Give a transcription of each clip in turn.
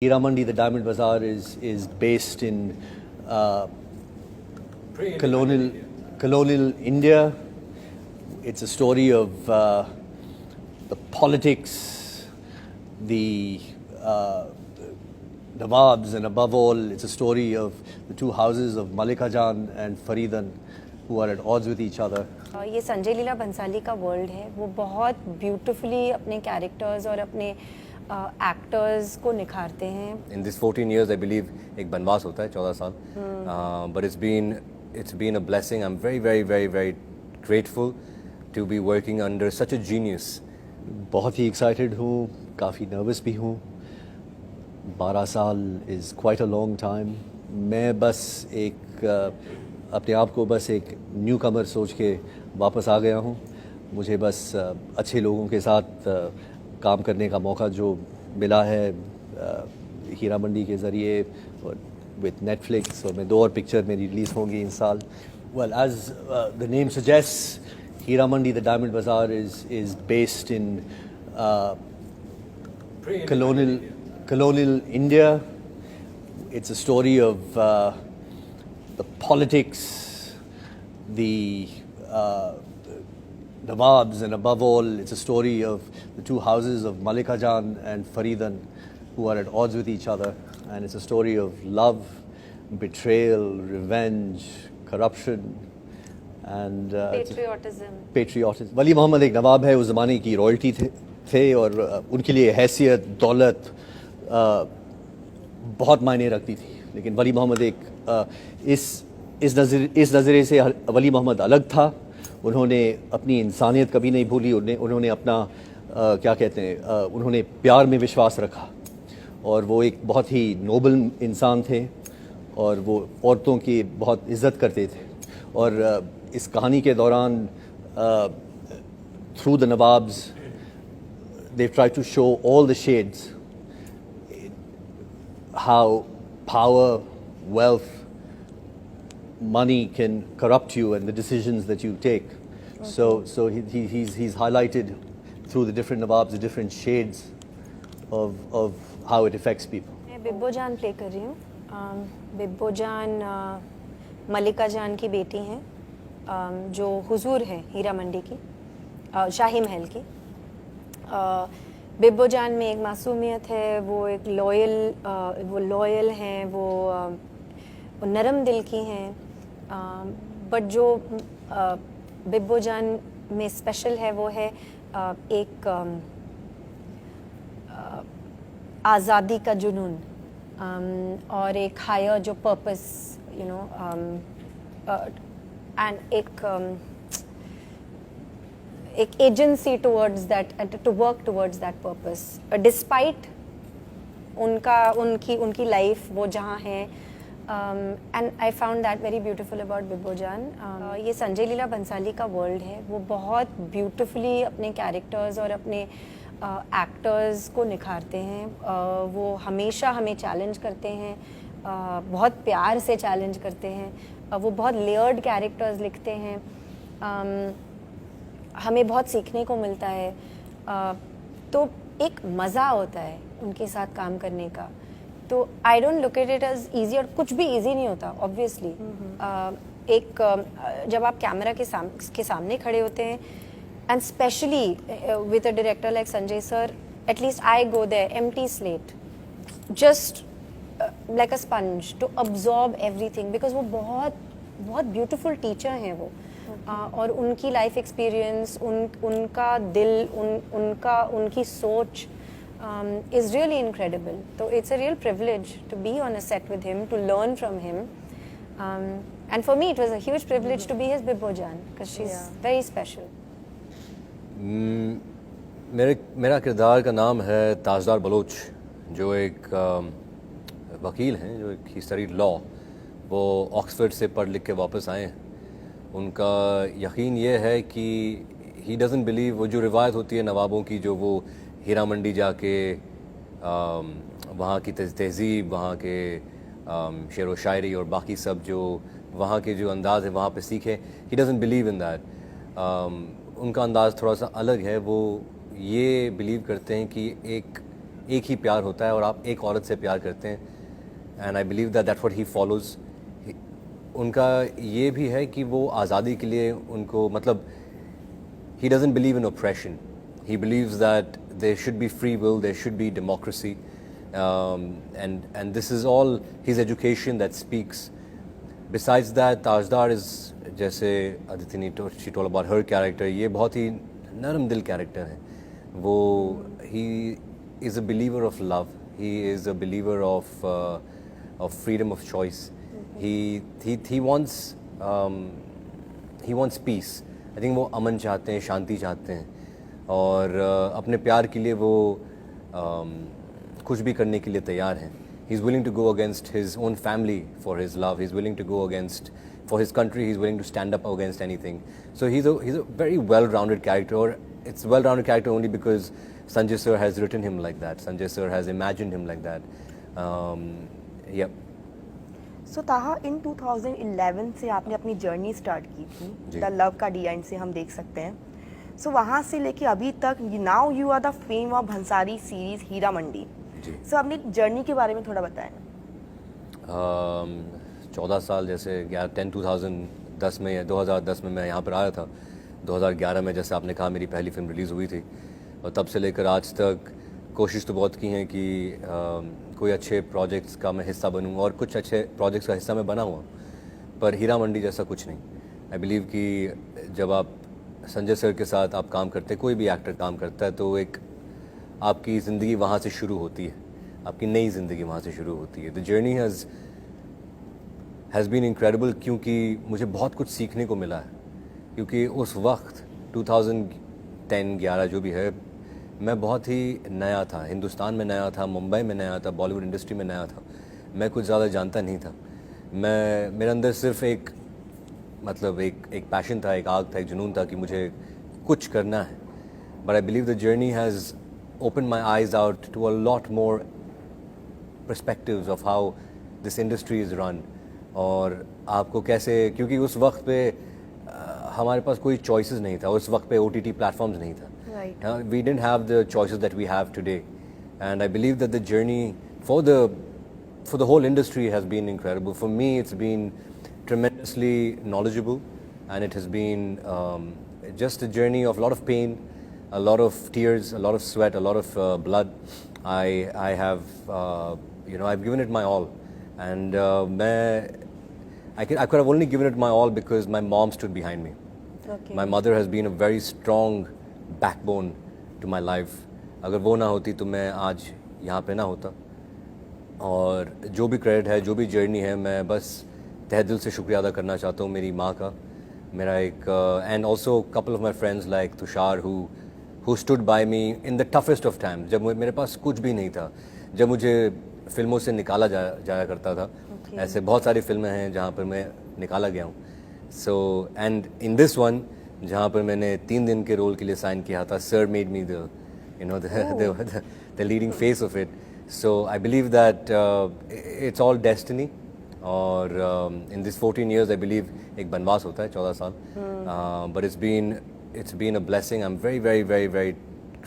Hira Mandi, the Diamond Bazaar, is based in colonial India. It's a story of the politics, the Nawabs, and above all, it's a story of the two houses of Malika Jan and Faridan, who are at odds with each other. ये संजय लीला बंसाली का world है, वो बहुत beautifully अपने characters और अपने actors को निखारते हैं. In this 14 years, I believe एक बनवास होता है 14 साल. But it's been a blessing. I'm very grateful to be working under such a genius. बहुत ही excited हूँ, काफ़ी nervous भी हूँ. 12 साल is quite a long time. मैं बस अपने आप को बस एक न्यू कमर सोच के वापस आ गया हूँ. मुझे बस अच्छे लोगों के साथ काम करने का मौका जो मिला है हीरा मंडी के ज़रिए और विद नेटफ्लिक्स, और मैं 2 और पिक्चर मेरी रिलीज़ होंगी इन साल. Well, as the name suggest, Heera Mandi the diamond bazaar is based in colonial India. It's a story of the politics, the Nawabs, and above all, it's a story of the two houses of Malika Jan and Faridan, who are at odds with each other. And it's a story of love, betrayal, revenge, corruption, and patriotism. वली मोहम्मद एक नवाब है, उस ज़माने की royalty थे और उनके लिए हैसियत, दौलत बहुत मायने रखती थी. लेकिन वली मोहम्मद इस नज़रिए से वली मोहम्मद अलग था. उन्होंने अपनी इंसानियत कभी नहीं भूली. उन्होंने अपना क्या कहते हैं, उन्होंने प्यार में विश्वास रखा, और वो एक बहुत ही नोबल इंसान थे, और वो औरतों की बहुत इज़्ज़त करते थे. और इस कहानी के दौरान through the nawabs they've tried to show all the shades, how power, wealth, money can corrupt you and the decisions that you take. Okay. So he's highlighted through the different Nawabs the different shades of how it affects people. मैं बिब्बो जान play कर रही हूँ. बिब्बो जान मलिका जान की बेटी हैं, जो हुजूर है हीरा मंडी की, शाही महल की. बिब्बो जान में एक मासूमियत है, वो एक लॉयल हैं, वो नरम दिल की हैं. बट जो बिब्बो जान में स्पेशल है वो है एक आज़ादी का जुनून, और एक हायर जो पर्पस, यू नो, एंड एक agency towards that, to work towards that purpose despite उनकी लाइफ वो जहाँ है. And I found that very beautiful about Bibbo Jaan. ये संजय लीला बंसाली का वर्ल्ड है, वो बहुत ब्यूटीफुली अपने कैरेक्टर्स और अपने एक्टर्स को निखारते हैं. वो हमेशा हमें चैलेंज करते हैं, बहुत प्यार से चैलेंज करते हैं. वो बहुत लेयर्ड कैरेक्टर्स लिखते हैं. हमें बहुत सीखने को मिलता है. तो एक मज़ा होता है उनके साथ काम करने का. तो I don't look at it as easy, और कुछ भी ईजी नहीं होता ऑब्वियसली. जब आप कैमरा के सामने खड़े होते हैं, and specially with a director like Sanjay sir, at least I go there empty slate, just like a sponge to absorb everything, because वो बहुत ब्यूटीफुल टीचर हैं वो. और उनकी लाइफ एक्सपीरियंस, उनका दिल, उनकी सोच is really incredible. So it's a real privilege to be on a set with him, to learn from him. And for me it was a huge privilege to be his Bibbo Jan, because she's very special. मेरा किरदार का नाम है ताजदार Bloch, जो एक वकील हैं, जो एक ही स्टडीड लॉ. वो ऑक्सफोर्ड से पढ़ लिख के वापस आए हैं. उनका यकीन ये है कि ही डजंट बिलीव, वो जो रिवायत होती है नवाबों की, जो वो हीरा मंडी जाके वहाँ की तहज़ीब, वहाँ के शेर व शायरी और बाकी सब जो वहाँ के जो अंदाज़ है वहाँ पे सीखे, he doesn't believe in that. उनका अंदाज़ थोड़ा सा अलग है. वो ये बिलीव करते हैं कि एक ही प्यार होता है और आप एक औरत से प्यार करते हैं, and I believe that that's what he follows. उनका ये भी है कि वो आज़ादी के लिए उनको मतलब he doesn't believe in oppression. He believes that there should be free will, there should be democracy, and this is all his education that speaks. Besides that, Tajdar is, जैसे अदिति ने she told about her character, ये बहुत ही नरम दिल character है वो। He is a believer of love. He is a believer of freedom of choice. He wants peace. I think वो अमन चाहते हैं, शांति चाहते हैं, और अपने प्यार के लिए वो कुछ भी करने के लिए तैयार हैं। He is willing to go against his own family for his love, he is willing to go against for his country, he is willing to stand up against anything. So he is a very well rounded character, और it's well rounded character only because Sanjay sir has written him like that, Sanjay sir has imagined him like that. Yup. So Taha, in 2011 से आपने अपनी journey start की थी, the love का D and से हम देख सकते हैं। सो वहाँ से लेके अभी तक now you are the fame of Bhansali series Heera Mandi. So अपनी जर्नी के बारे में थोड़ा बताएं। 14 साल, जैसे 2010 में या 2010 में मैं यहाँ पर आया था। 2011 में जैसे आपने कहा मेरी पहली फिल्म रिलीज़ हुई थी, और तब से लेकर आज तक कोशिश तो बहुत की है कि कोई अच्छे प्रोजेक्ट्स का मैं हिस्सा बनूं, और कुछ अच्छे प्रोजेक्ट्स का हिस्सा मैं बना हुआ, पर हीरा मंडी जैसा कुछ नहीं। आई बिलीव कि जब आप संजय सर के साथ आप काम करते हैं, कोई भी एक्टर काम करता है, तो एक आपकी ज़िंदगी वहाँ से शुरू होती है, आपकी नई ज़िंदगी वहाँ से शुरू होती है। The journey has been incredible, क्योंकि मुझे बहुत कुछ सीखने को मिला है। क्योंकि उस वक्त 2010-11 जो भी है, मैं बहुत ही नया था, हिंदुस्तान में नया था, मुंबई में नया था, बॉलीवुड इंडस्ट्री में नया था। मैं कुछ ज़्यादा जानता नहीं था। मेरे अंदर सिर्फ एक पैशन था, एक आग था, एक जुनून था कि मुझे कुछ करना है। But I believe the journey has open my eyes out to a lot more perspectives of how this industry is run, और आपको कैसे, क्योंकि उस वक्त पे हमारे पास कोई चॉइसेस नहीं था। उस वक्त पे OTT प्लेटफॉर्म्स नहीं था। We didn't have the choices that we have today, and I believe that the journey for the whole industry has been incredible. For me, it's been tremendously knowledgeable, and it has been just a journey of a lot of pain, a lot of tears, a lot of sweat, a lot of blood. I have I've given it my all, and I could have only given it my all because my mom stood behind me. Okay. My mother has been a very strong backbone to my life. अगर वो ना होती तो मैं आज यहाँ पे ना होता। और जो भी क्रेडिट है, जो भी जर्नी है, मैं बस तहे दिल से शुक्रिया अदा करना चाहता हूँ मेरी माँ का, मेरा एक and also couple of my friends like Tushar who stood by me in the toughest of time, जब मेरे पास कुछ भी नहीं था, जब मुझे फिल्मों से निकाला जाया करता था। ऐसे बहुत सारी फिल्में हैं जहाँ पर मैं निकाला गया हूँ। So and in this one, जहाँ पर मैंने 3 दिन के रोल के लिए साइन किया था, sir made me the leading face of it. So I believe that it's all destiny, और in this 14 years I believe एक बनवास होता है 14 साल, but it's been a blessing. I'm very, very, very, very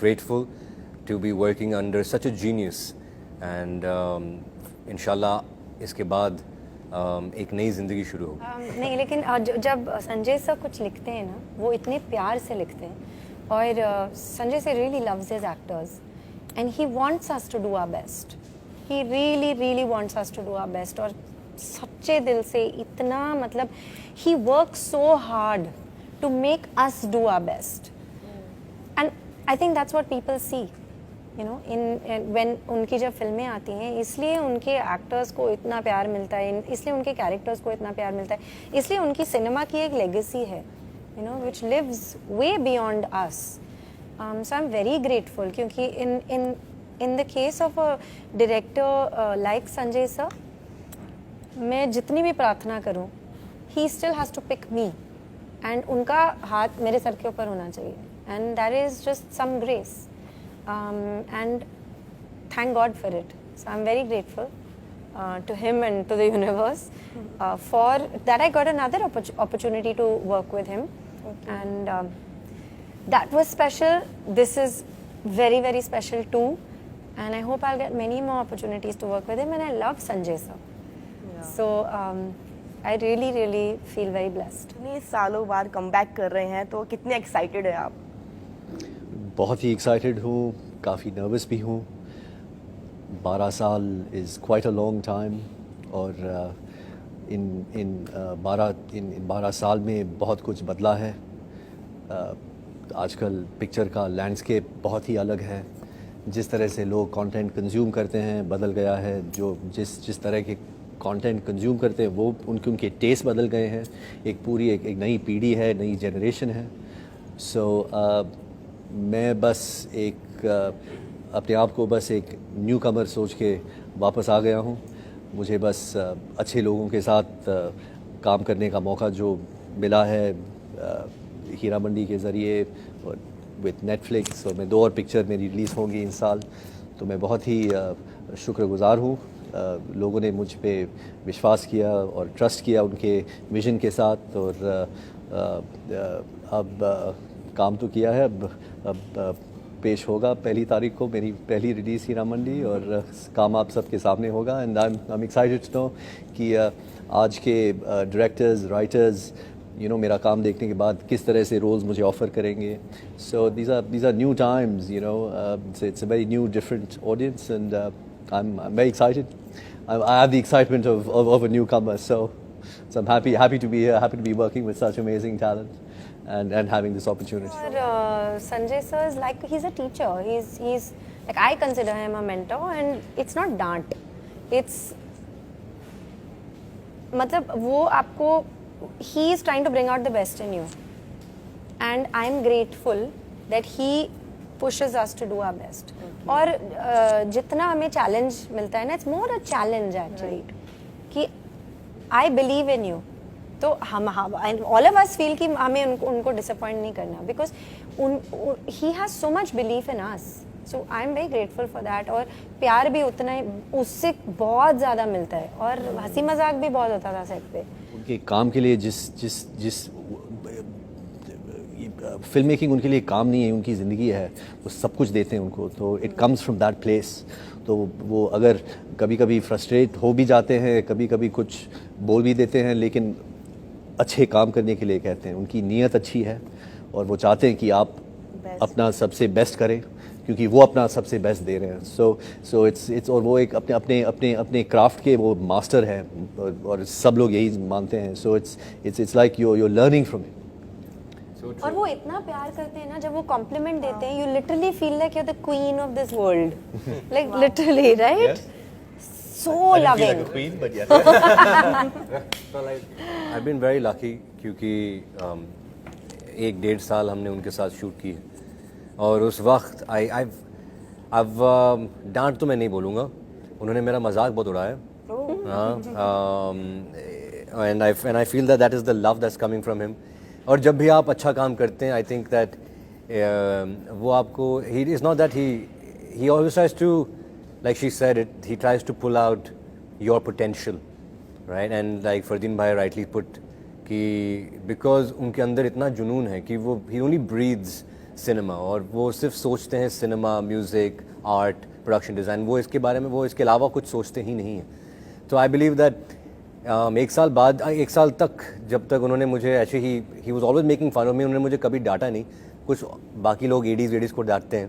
grateful to be working under such a genius, and इंशाल्लाह इसके बाद एक नई ज़िंदगी शुरू होगी। नहीं, लेकिन जब संजय सर कुछ लिखते हैं ना, वो इतने प्यार से लिखते हैं, और Sanjay sir really loves his actors and he wants us to do our best. He really really wants us to do our best, और सच्चे दिल से इतना, मतलब he works so hard to make us do our best, and I think that's what people see, you know, in when उनकी जब फिल्में आती हैं, इसलिए उनके एक्टर्स को इतना प्यार मिलता है, इसलिए उनके कैरेक्टर्स को इतना प्यार मिलता है, इसलिए उनकी सिनेमा की एक लेगेसी है, you know, which lives way beyond us. So I am very grateful, क्योंकि in the case of a director like Sanjay sir, मैं जितनी भी प्रार्थना करूं, he still has to pick me, and उनका हाथ मेरे सर के ऊपर होना चाहिए, and that is just some grace, and thank God for it. So I'm very grateful to him and to the universe for that. I got another opportunity to work with him, and that was special. This is very, very special too, and I hope I'll get many more opportunities to work with him. And I love Sanjay sir. So I really, really feel very blessed. इतने सालों बाद come back कर रहे हैं तो कितने excited है आप? बहुत ही एक्साइटेड हूँ, काफ़ी नर्वस भी हूँ। 12 साल is quite a long time और इन 12 साल में बहुत कुछ बदला है। आजकल पिक्चर का लैंडस्केप बहुत ही अलग है। जिस तरह से लोग कंटेंट कंज्यूम करते हैं बदल गया है। जो जिस तरह के कंटेंट कंज्यूम करते हैं वो उनके टेस्ट बदल गए हैं। एक पूरी एक नई पीढ़ी है, नई जनरेशन है। सो मैं बस अपने आप को बस एक न्यू कमर सोच के वापस आ गया हूँ। मुझे बस अच्छे लोगों के साथ काम करने का मौका जो मिला है हीरा मंडी के ज़रिए और विद नेटफ्लिक्स, और मैं 2 और पिक्चर मेरी रिलीज़ होंगी इस साल, तो मैं बहुत ही शुक्रगुज़ार हूँ। लोगों ने मुझ पे विश्वास किया और ट्रस्ट किया उनके विज़न के साथ, और अब काम तो किया है। अब पेश होगा 1 तारीख को मेरी पहली रिलीज़ हीरा मंडी, और काम आप सबके सामने होगा। And I am excited to know कि आज के डायरेक्टर्स, राइटर्स मेरा काम देखने के बाद किस तरह से रोल्स मुझे ऑफ़र करेंगे। So these are new times, it's a very new different audience, and I am very excited. I have the excitement of a newcomer, so I'm happy to be here, happy to be working with such amazing talent, and having this opportunity. Or Sanjay sir is like, he's a teacher. He's like, I consider him a mentor, and it's not dant. It's मतलब वो आपको, he is trying to bring out the best in you, and I'm grateful that he pushes us to do our best. और जितना हमें challenge मिलता है ना, it's more a challenge actually कि आई बिलीव इन यू। तो हम all of us feel कि हमें उनको डिसअपॉइंट नहीं करना, because he has so much belief in us. So I am very grateful for that. और प्यार भी उतना ही, उससे बहुत ज़्यादा मिलता है, और हंसी मजाक भी बहुत होता था सेट पे। उनके काम के लिए जिस फिल्म मेकिंग उनके लिए काम नहीं है, उनकी ज़िंदगी है, वो सब कुछ देते हैं उनको। तो it comes from that place. तो वो अगर कभी कभी फ्रस्ट्रेट हो भी जाते हैं, कभी कभी कुछ बोल भी देते हैं, लेकिन अच्छे काम करने के लिए कहते हैं। उनकी नीयत अच्छी है और वो चाहते हैं कि आप अपना सबसे बेस्ट करें, क्योंकि वो अपना सबसे बेस्ट दे रहे हैं। सो इट्स और वो एक अपने क्राफ्ट के वो मास्टर हैं, और सब लोग यही मानते हैं। So it's like you learning from it. और वो इतना प्यार करते हैं ना, जब वो कॉम्प्लीमेंट देते हैं, you literally feel like you are the queen of this world, like literally, right? So loving. I've been very lucky क्योंकि 1-1.5 साल हमने उनके साथ शूट की है, और उस वक्त I've डांट तो मैं नहीं बोलूँगा, उन्होंने मेरा मजाक बहुत उड़ाया। and I feel that is the love that's coming from him. और जब भी आप अच्छा काम करते हैं, आई थिंक दैट वो आपको, he is not that he always tries to, like she said it, he tries to pull out your potential, right? And like Fardeen भाई राइटली पुट कि बिकॉज उनके अंदर इतना जुनून है कि वो ही ओनली ब्रीथ्स सिनेमा, और वो सिर्फ सोचते हैं cinema, music, art, production design, वो इसके बारे में, वो इसके अलावा कुछ सोचते ही नहीं हैं। तो आई बिलीव दैट 1 साल बाद, 1 साल तक जब तक उन्होंने मुझे ऐसे he was always making fun of me, उन्होंने मुझे कभी डांटा नहीं। कुछ बाकी लोग एडीज़ को डांटते हैं,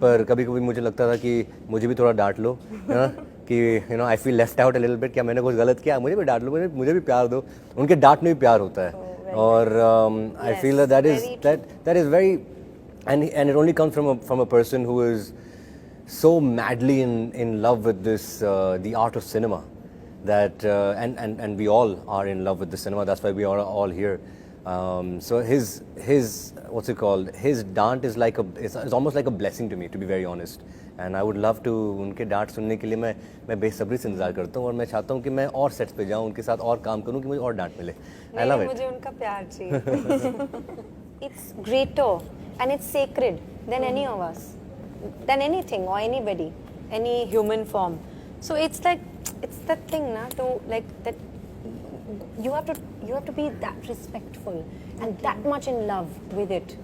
पर कभी कभी मुझे लगता था कि मुझे भी थोड़ा डांट लो, कि I feel left out a little bit, क्या मैंने कुछ गलत किया, मुझे भी डांट लो, मुझे भी प्यार दो। उनके डांट में भी प्यार होता है, और I feel that is very, and it only comes from a person who is so madly in love with this the art of cinema, that and we all are in love with the cinema. That's why we are all here. So his what's it called? His dant is like it's almost like a blessing to me, to be very honest. And I would love to, उनके डांट सुनने के लिए मैं बेसब्री से इंतजार करता हूँ, और मैं चाहता हूँ कि मैं और सेट्स पे जाऊँ, उनके साथ और काम करूँ, कि मुझे और डांट मिले। I love it. मुझे उनका प्यार चाहिए। It's greater and it's sacred than any of us, than anything or anybody, any human form. So it's like, it's the thing na, to like that you have to be that respectful and that much in love with it,